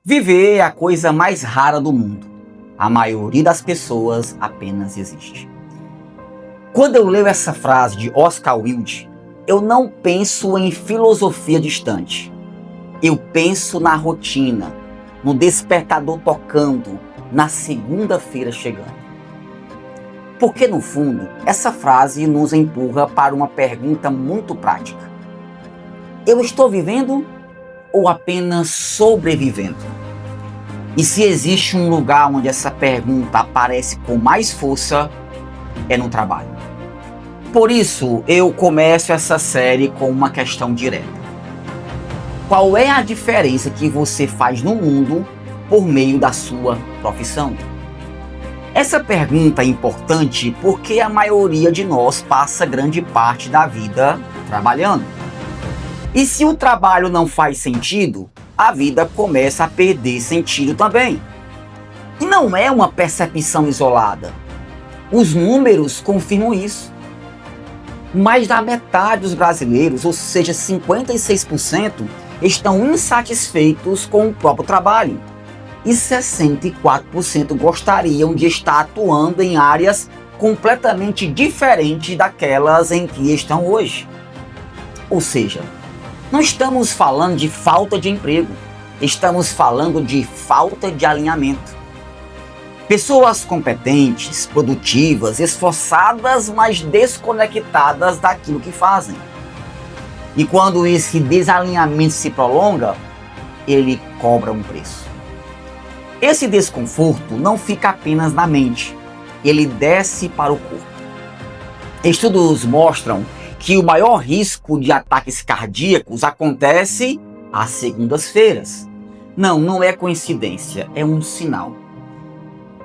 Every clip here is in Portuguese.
Viver é a coisa mais rara do mundo. A maioria das pessoas apenas existe. Quando eu leio essa frase de Oscar Wilde, eu não penso em filosofia distante. Eu penso na rotina, no despertador tocando, na segunda-feira chegando. Porque, no fundo, essa frase nos empurra para uma pergunta muito prática. Eu estou vivendo ou apenas sobrevivendo? E se existe um lugar onde essa pergunta aparece com mais força, é no trabalho. Por isso, eu começo essa série com uma questão direta. Qual é a diferença que você faz no mundo por meio da sua profissão? Essa pergunta é importante porque a maioria de nós passa grande parte da vida trabalhando. E se o trabalho não faz sentido, a vida começa a perder sentido também. E não é uma percepção isolada. Os números confirmam isso. Mais da metade dos brasileiros, ou seja, 56%, estão insatisfeitos com o próprio trabalho. E 64% gostariam de estar atuando em áreas completamente diferentes daquelas em que estão hoje. Ou seja, não estamos falando de falta de emprego, estamos falando de falta de alinhamento. Pessoas competentes, produtivas, esforçadas, mas desconectadas daquilo que fazem. E quando esse desalinhamento se prolonga, ele cobra um preço. Esse desconforto não fica apenas na mente, ele desce para o corpo. Estudos mostram que o maior risco de ataques cardíacos acontece às segundas-feiras. Não é coincidência, é um sinal.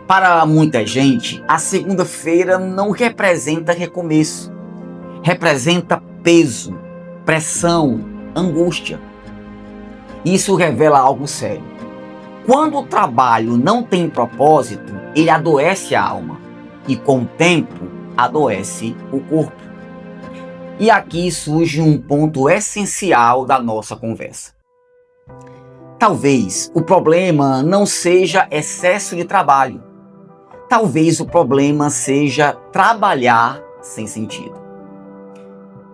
Para muita gente, a segunda-feira não representa recomeço. Representa peso, pressão, angústia. Isso revela algo sério. Quando o trabalho não tem propósito, ele adoece a alma. E com o tempo, adoece o corpo. E aqui surge um ponto essencial da nossa conversa. Talvez o problema não seja excesso de trabalho. Talvez o problema seja trabalhar sem sentido.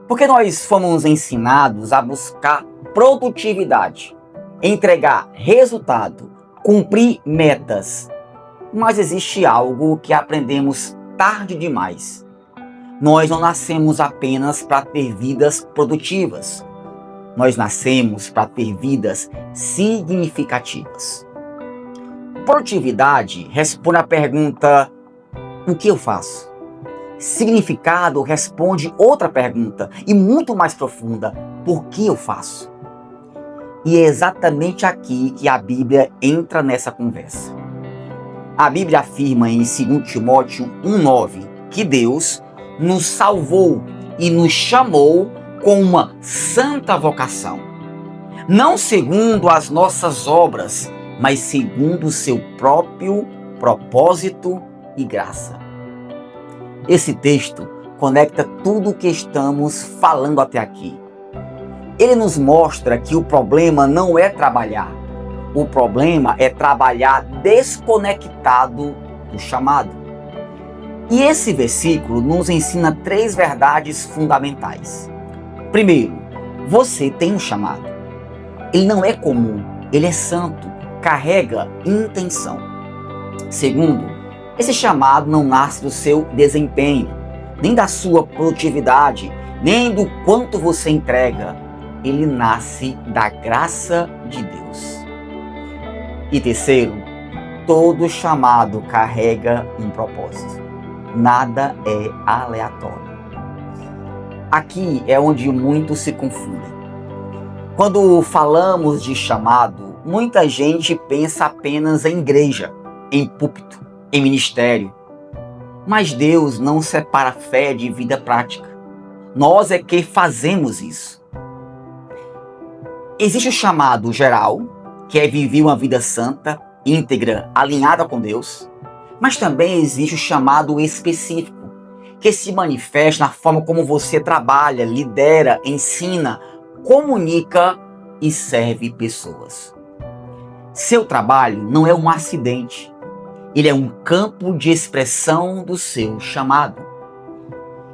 Porque nós fomos ensinados a buscar produtividade, entregar resultado, cumprir metas. Mas existe algo que aprendemos tarde demais. Nós não nascemos apenas para ter vidas produtivas. Nós nascemos para ter vidas significativas. Produtividade responde à pergunta: o que eu faço? Significado responde outra pergunta, e muito mais profunda: por que eu faço? E é exatamente aqui que a Bíblia entra nessa conversa. A Bíblia afirma em 2 Timóteo 1,9 que Deus nos salvou e nos chamou com uma santa vocação. Não segundo as nossas obras, mas segundo o seu próprio propósito e graça. Esse texto conecta tudo o que estamos falando até aqui. Ele nos mostra que o problema não é trabalhar. O problema é trabalhar desconectado do chamado. E esse versículo nos ensina 3 verdades fundamentais. Primeiro, você tem um chamado. Ele não é comum, ele é santo, carrega intenção. Segundo, esse chamado não nasce do seu desempenho, nem da sua produtividade, nem do quanto você entrega. Ele nasce da graça de Deus. E terceiro, todo chamado carrega um propósito. Nada é aleatório. Aqui é onde muitos se confundem. Quando falamos de chamado, muita gente pensa apenas em igreja, em púlpito, em ministério. Mas Deus não separa fé de vida prática. Nós é que fazemos isso. Existe o chamado geral, que é viver uma vida santa, íntegra, alinhada com Deus. Mas também existe o chamado específico, que se manifesta na forma como você trabalha, lidera, ensina, comunica e serve pessoas. Seu trabalho não é um acidente. Ele é um campo de expressão do seu chamado.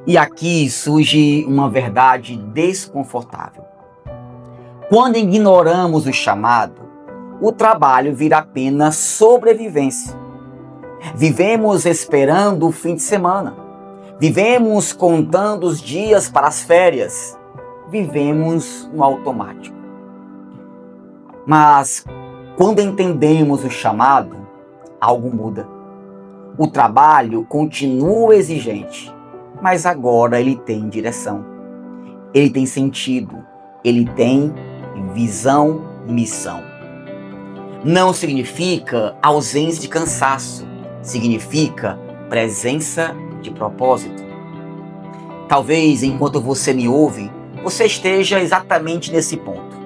E aqui surge uma verdade desconfortável. Quando ignoramos o chamado, o trabalho vira apenas sobrevivência. Vivemos esperando o fim de semana. Vivemos contando os dias para as férias. Vivemos no automático. Mas quando entendemos o chamado, algo muda. O trabalho continua exigente, mas agora ele tem direção. Ele tem sentido. Ele tem visão, missão. Não significa ausência de cansaço, significa presença de propósito. Talvez enquanto você me ouve, você esteja exatamente nesse ponto,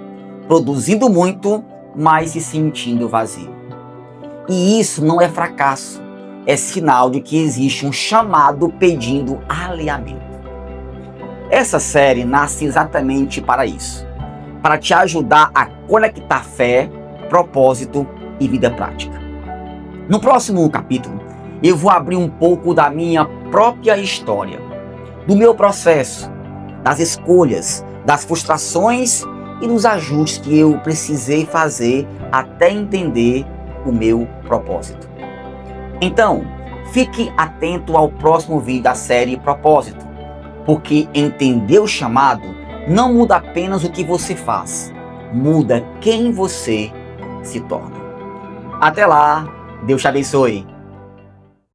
produzindo muito, mas se sentindo vazio. E isso não é fracasso, é sinal de que existe um chamado pedindo alinhamento. Essa série nasce exatamente para isso, para te ajudar a conectar fé, propósito e vida prática. No próximo capítulo, eu vou abrir um pouco da minha própria história, do meu processo, das escolhas, das frustrações e dos ajustes que eu precisei fazer até entender o meu propósito. Então, fique atento ao próximo vídeo da série Propósito, porque entender o chamado não muda apenas o que você faz, muda quem você se torna. Até lá, Deus te abençoe.